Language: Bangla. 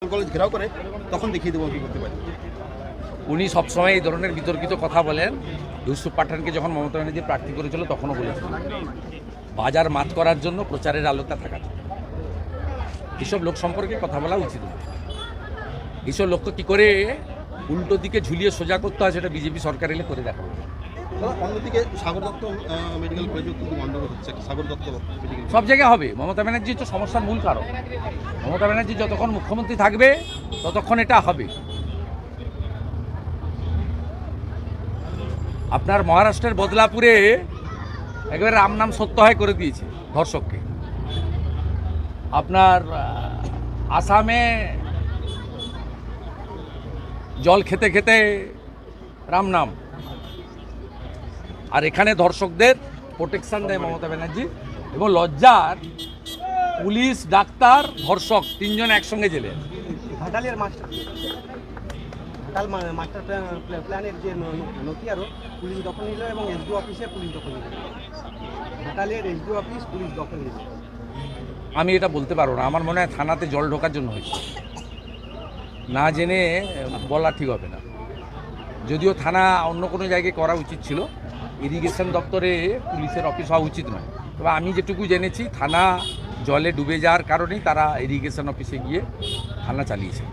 কলেজ ঘেরাও করে তখন দেখিয়ে দেবো কি করতে পারি। উনি সবসময় এই ধরনের বিতর্কিত কথা বলেন। ইউসুফ পাঠানকে যখন মমতা ব্যানার্জি প্রার্থী করেছিল তখনও বলেছিল বাজার মাত করার জন্য প্রচারের আলোতা থাকা যায়। এসব লোক সম্পর্কে কথা বলা উচিত নয়। এইসব লোককে কী করে উল্টো দিকে ঝুলিয়ে সোজা করতে হয় সেটা বিজেপি সরকার এলে করে দেখাবো। অন্যদিকে সাগর দত্ত মেডিকেল কলেজও কিন্তু গন্ডগোল হচ্ছে, সাগর দত্ত মেডিকেল সব জায়গায় হবে। মমতা ব্যানার্জি তো সমস্যার মূল কারণ। মমতা ব্যানার্জি যতক্ষণ মুখ্যমন্ত্রী থাকবে ততক্ষণ এটা হবে। আপনার মহারাষ্ট্রের বদলাপুরে একবারে রাম নাম সত্য হয় করে দিয়েছে ধর্ষককে। আপনার আসামে জল খেতে খেতে রাম নাম, আর এখানে ধর্ষকদের প্রোটেকশন দেয় মমতা ব্যানার্জি। এবং লজ্জার পুলিশ, ডাক্তার, ধর্ষক তিনজন একসঙ্গে জেলে। ঘাটালের মাস্টার প্ল্যানের যে নথিয়ারও পুলিশ দখল নিল এবং এসডিও অফিসে পুলিশ দখল নিল। ঘাটালের এসডিও অফিস পুলিশ দখল নিল। আমি এটা বলতে পারবো না। আমার মনে হয় থানাতে জল ঢোকার জন্য হয়েছে, না জেনে বলা ঠিক হবে না। যদিও থানা অন্য কোনো জায়গায় করা উচিত ছিল, ইরিগেশন দপ্তরে পুলিশের অফিস হওয়া উচিত নয়। তবে আমি যেটুকু জেনেছি থানা জলে ডুবে যাওয়ার কারণেই তারা ইরিগেশন অফিসে গিয়ে থানা চালিয়েছে।